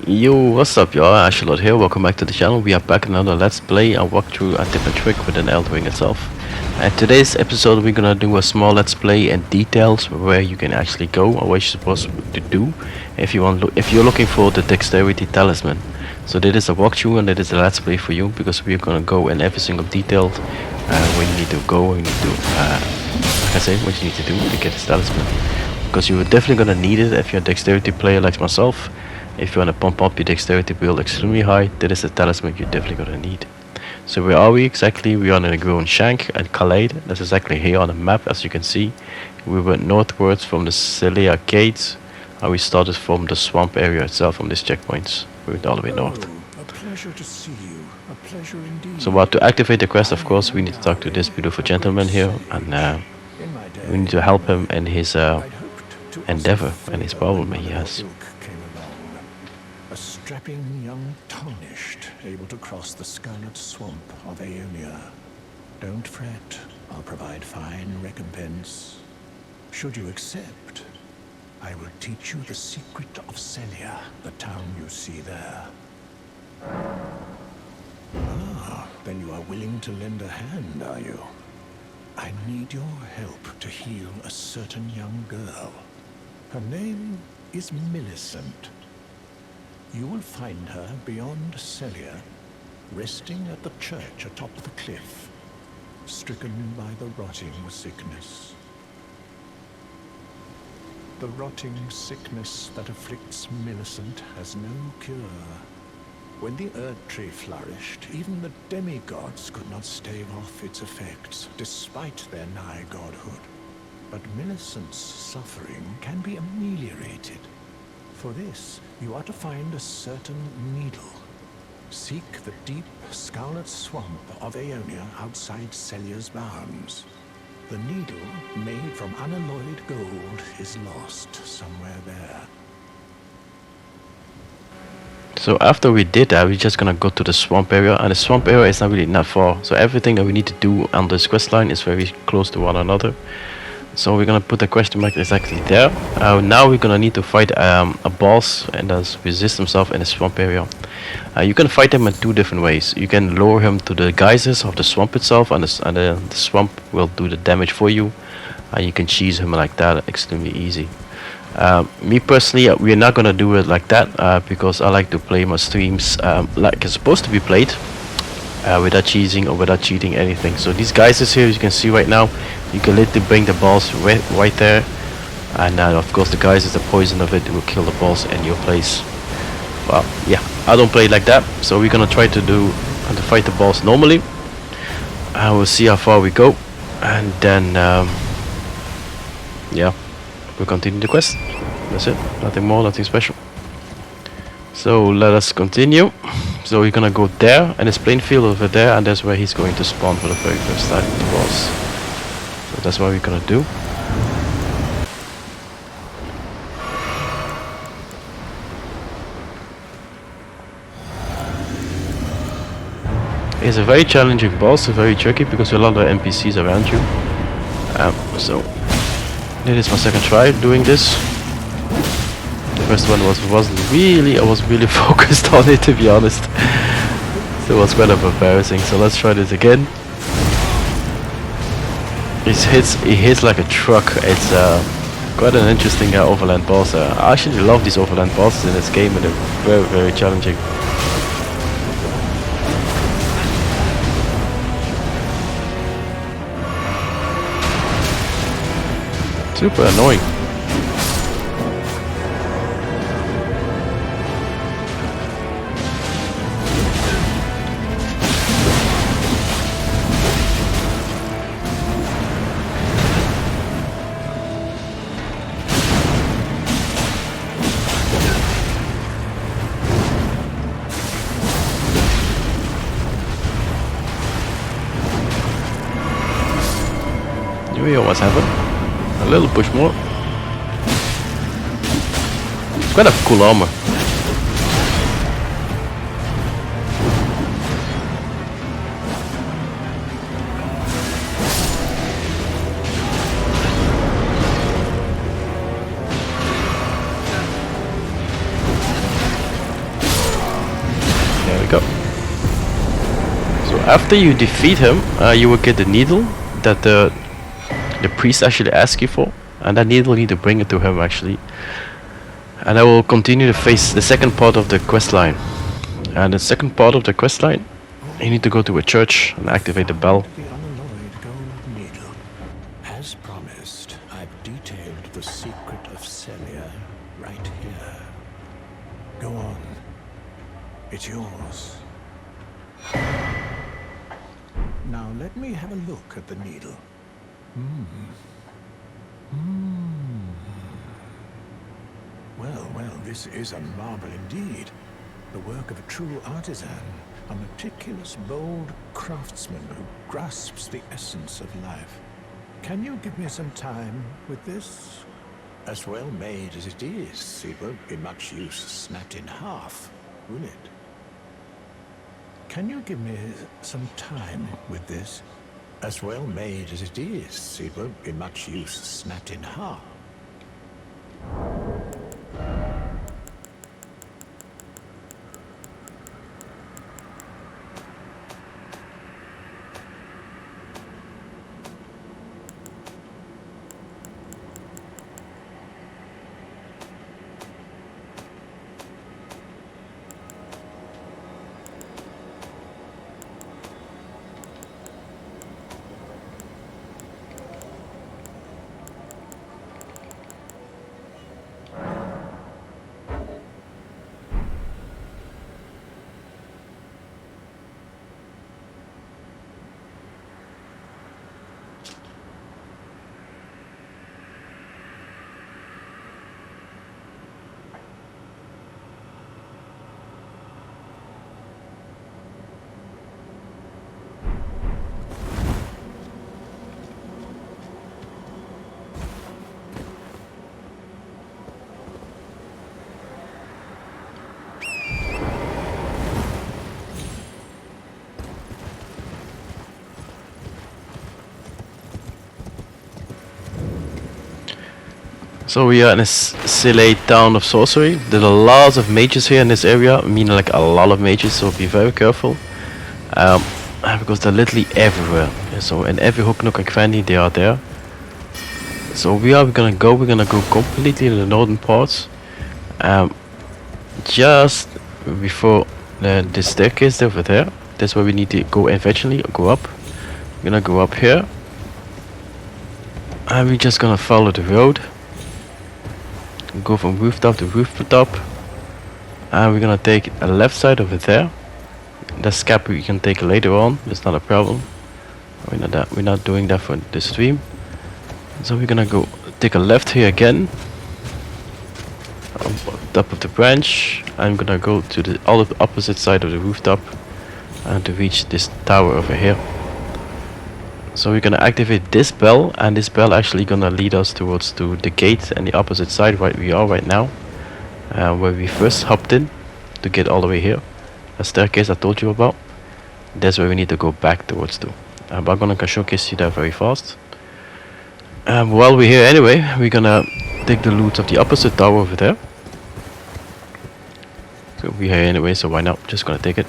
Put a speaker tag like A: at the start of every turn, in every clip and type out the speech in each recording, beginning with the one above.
A: Yo, what's up y'all? Ashlot here, welcome back to the channel. We are back in another let's play and walk through a different trick within Elden Ring itself. And today's episode we're gonna do a small let's play and details where you can actually go or what you're supposed to do if you're looking for the dexterity talisman. So that is a walkthrough and that is a let's play for you because we're gonna go in every single detail where you need to go, where you need to like I say, what you need to do to get this talisman. Because you're definitely gonna need it if you're a dexterity player like myself. If you want to pump up your dexterity build extremely high, that is a talisman you're definitely gonna need. So where are we exactly? We are in a Grown Shank and Khalid. That's exactly here on the map, as you can see. We went northwards from the Celia Gates, and we started from the swamp area itself from these checkpoints. We went all the way north.
B: A pleasure to see you. A pleasure indeed.
A: So to activate the quest, of course, we need to talk to this beautiful gentleman here, and we need to help him in his endeavor and his problem he has.
B: A strapping young tarnished, able to cross the scarlet swamp of Aeonia. Don't fret, I'll provide fine recompense. Should you accept, I will teach you the secret of Celia, the town you see there. Ah, then you are willing to lend a hand, are you? I need your help to heal a certain young girl. Her name is Millicent. You will find her beyond Celia, resting at the church atop the cliff, stricken by the rotting sickness. The rotting sickness that afflicts Millicent has no cure. When the Erd Tree flourished, even the demigods could not stave off its effects, despite their nigh godhood. But Millicent's suffering can be ameliorated. For this, you are to find a certain needle. Seek the deep, scarlet swamp of Aeonia outside Celia's bounds. The needle, made from unalloyed gold, is lost somewhere there.
A: So after we did that, we're just gonna go to the swamp area, and the swamp area is not really that far. So everything that we need to do on this quest line is very close to one another. So we're gonna put the question mark exactly there. Now we're gonna need to fight a boss and does resist himself in the swamp area. You can fight him in two different ways. You can lower him to the geysers of the swamp itself, and the swamp will do the damage for you. You can cheese him like that, extremely easy. Me personally, we're not gonna do it like that because I like to play my streams like it's supposed to be played. Without cheesing or without cheating anything. So these geysers here, as you can see right now, you can literally bring the balls right there, and of course the geysers, the poison of it will kill the balls in your place. Well, yeah, I don't play like that, so we're gonna try to fight the balls normally. We'll see how far we go, and then yeah, we'll continue the quest. That's it, nothing more, nothing special. So let us continue. So we're gonna go there, and it's plain field over there, and that's where he's going to spawn for the very first time, the boss. So that's what we're gonna do. It's a very challenging boss, very tricky because there are a lot of NPCs around you. So this is my second try doing this. The first one wasn't really, I was really focused on it, to be honest. So it was kind of embarrassing. So let's try this again. He hits like a truck. It's quite an interesting overland boss. I actually love these overland bosses in this game, and they're very, very challenging. Super annoying. We almost have it. A little push more. It's quite a cool armor. after you defeat him, you will get the needle that the priest actually asks you for, and that needle you need to bring it to him actually. And I will continue to face the second part of the quest line. And the second part of the quest line, you need to go to a church and activate the bell.
B: The unalloyed gold needle. As promised, I've detailed the secret of Celia right here. Go on. It's yours. Now let me have a look at the needle. Well, this is a marvel indeed. The work of a true artisan, a meticulous, bold craftsman who grasps the essence of life. Can you give me some time with this? As well made as it is, it won't be much use snapped in half, will it? Can you give me some time with this? As well made as it is, it won't be much use snapped in half.
A: So we are in a Silate town of sorcery. There are lots of mages here in this area. I mean, like a lot of mages, so be very careful. Because they're literally everywhere. Yeah, so in every hook, nook and cranny they are there. So we're gonna go completely to the northern parts. Just before the staircase over there. That's where we need to go eventually, go up. We're gonna go up here. And we're just gonna follow the road. Go from rooftop to rooftop, and we're gonna take a left side over there. The scap we can take later on. It's not a problem. We're not doing that for the stream. So we're gonna go take a left here again, on top of the branch. I'm gonna go to the opposite side of the rooftop, and to reach this tower over here. So we're gonna activate this bell, and this bell actually gonna lead us towards to the gate and the opposite side where we are right now, where we first hopped in to get all the way here. A staircase I told you about. That's where we need to go back towards to. I'm gonna showcase you that very fast. While we're here anyway, we're gonna take the loot of the opposite tower over there. So we're here anyway, so why not? Just gonna take it.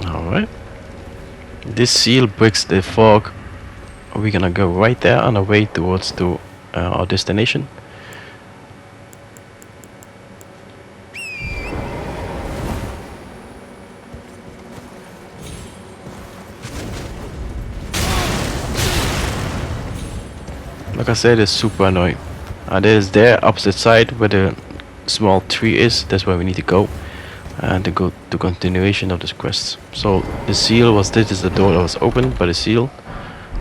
A: Alright. This seal breaks the fog. We're gonna go right there on our way towards to our destination. Like I said, it's super annoying. There's there opposite side where the small tree is. That's where we need to go, and to go to continuation of this quest. So the seal was, this is the door that was opened by the seal.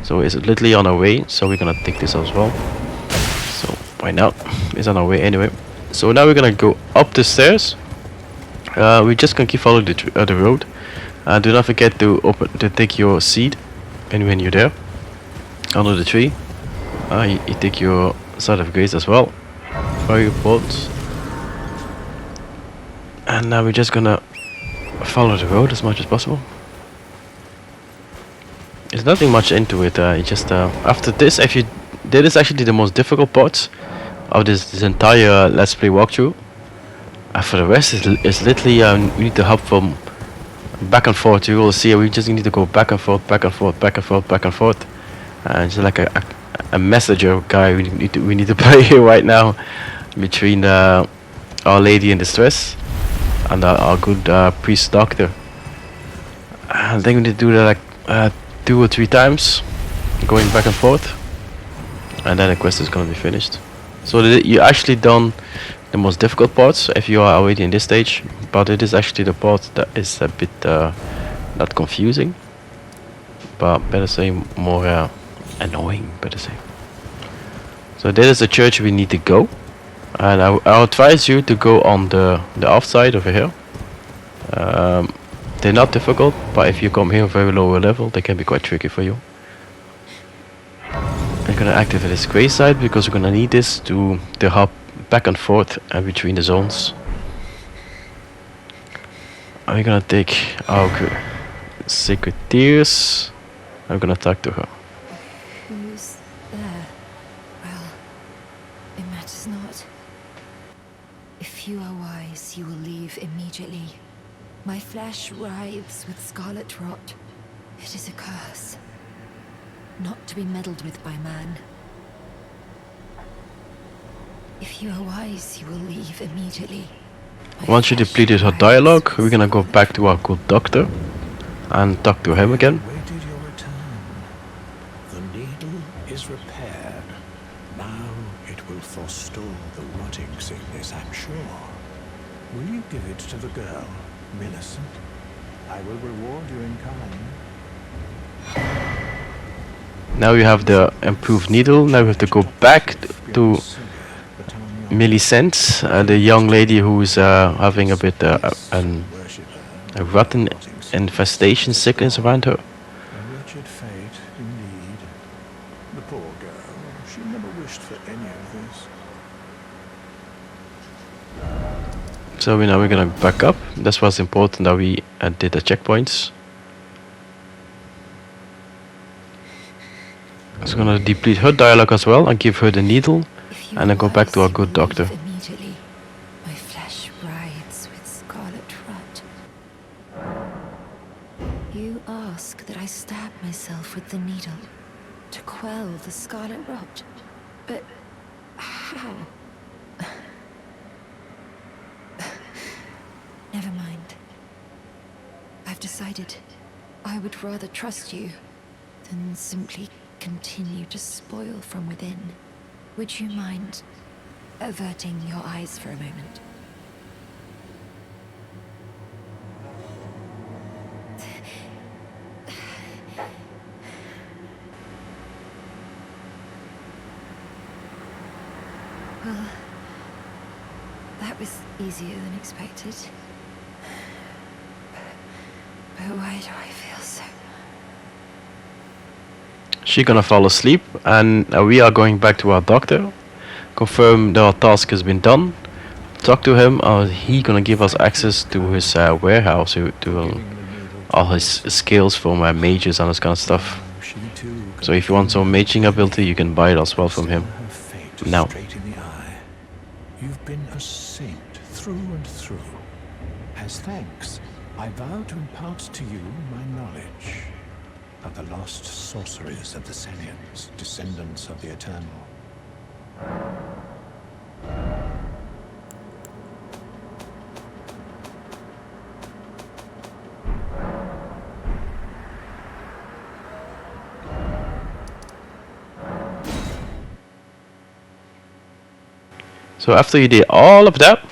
A: So it's literally on our way. So we're gonna take this as well. So why not? It's on our way anyway. So now we're gonna go up the stairs. We're just gonna keep following the road. Do not forget to take your seed, and when you're there, under the tree, you take your side of grace as well. Fire your bolts. And now we're just gonna follow the road as much as possible. There's nothing much into it. It just after this, actually, that is actually the most difficult part of this entire Let's Play walkthrough. For the rest, it's literally we need to hop from back and forth. You will see we just need to go back and forth, back and forth, back and forth, back and forth. Just like a messenger guy we need to play here right now between Our Lady in Distress and our good priest doctor. I think we need to do that like 2 or 3 times, going back and forth, and then the quest is gonna be finished. So you actually done the most difficult parts if you are already in this stage, but it is actually the part that is a bit not confusing, but better say more annoying, better say. So this is the church we need to go, and I advise you to go on the offside over here. They're not difficult, but if you come here very lower level, they can be quite tricky for you. I'm gonna activate this gray side because we're gonna need this to hop back and forth between the zones. And we're gonna take our sacred tears. I'm gonna talk to her.
C: Who's there? Well, it matters not. If you are wise, you will leave immediately. My flesh writhes with scarlet rot. It is a curse, not to be meddled with by man. If you are wise, you will leave immediately.
A: Once you depleted her dialogue, we're gonna go back to our good doctor and talk to him again.
B: Waited your return. The needle is repaired. Now it will forestall the rotting sickness, I'm sure. Will you give it to the girl, Millicent? I will reward you in kind.
A: Now you have the improved needle. Now we have to go back to Millicent, the young lady who is having a bit a rotten infestation sickness around her.
B: A wretched fate, indeed. The poor girl, she never wished for any of this.
A: So now we're gonna back up. That's what's important, that we did the checkpoints. So I'm gonna deplete her dialogue as well and give her the needle, and then go back to our good doctor.
C: Immediately, my flesh writhes with scarlet rot. You ask that I stab myself with the needle to quell the scarlet rot, but how? Never mind. I've decided I would rather trust you than simply continue to spoil from within. Would you mind averting your eyes for a moment? Well, that was easier than expected. But why do I feel so?
A: She's gonna fall asleep, and we are going back to our doctor, confirm that our task has been done, talk to him. He gonna give us access to his warehouse, to all his skills for mages and this kind of stuff. So if you want some maging ability, you can buy it as well from him. Now.
B: Straight in the eye. You've been a saint through and through. As thanks, I vow to impart to you my knowledge of the lost sorceries of the Senians, descendants of the Eternal.
A: So after you did all of that,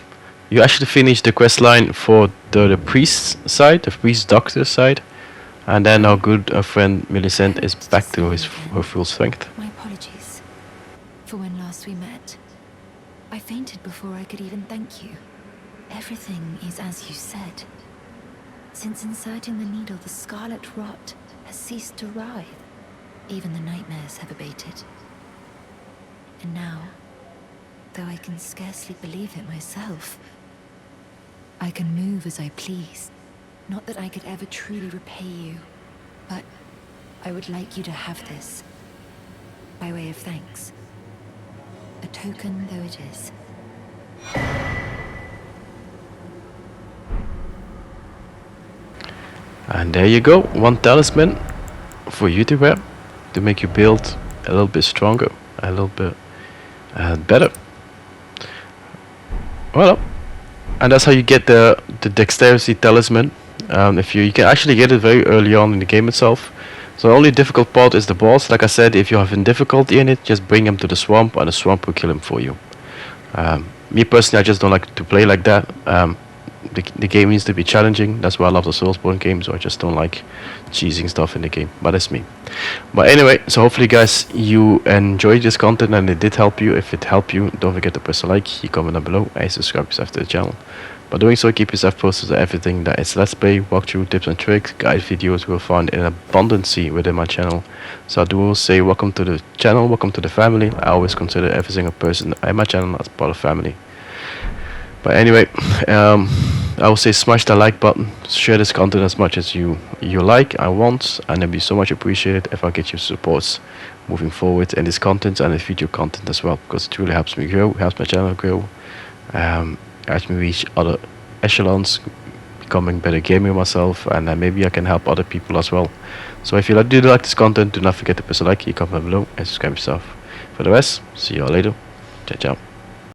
A: you actually finished the quest line for the priest side, the priest doctor side, and then our good friend Millicent is back to her full strength.
C: My apologies for when last we met. I fainted before I could even thank you. Everything is as you said. Since inserting the needle, the scarlet rot has ceased to writhe. Even the nightmares have abated. And now, though I can scarcely believe it myself, I can move as I please. Not that I could ever truly repay you, but I would like you to have this, by way of thanks. A token though it is.
A: And there you go, 1 talisman for you to wear to make you build a little bit stronger, a little bit better. Well, and that's how you get the dexterity talisman. If you can actually get it very early on in the game itself. So the only difficult part is the boss. Like I said, if you're having difficulty in it, just bring him to the swamp and the swamp will kill him for you. Me personally, I just don't like to play like that. The game needs to be challenging. That's why I love the Soulsborne games, so I just don't like cheesing stuff in the game. But that's me. But anyway, so hopefully guys you enjoyed this content and it did help you. If it helped you, don't forget to press a like, you comment down below, and subscribe yourself to the channel. By doing so, keep yourself posted to everything that is let's play, walkthrough, tips and tricks, guide videos you will find in abundance within my channel. So I do say welcome to the channel, welcome to the family. I always consider every single person in my channel as part of family. But anyway, I will say smash the like button, share this content as much as you like and want, and it'd be so much appreciated if I get your supports moving forward in this content and the future content as well, because it really helps me grow, helps my channel grow, helps me reach other echelons, becoming better gamer myself, and maybe I can help other people as well. So if you do like this content, do not forget to press a like, comment down below, and subscribe yourself. For the rest, see you all later. Ciao ciao.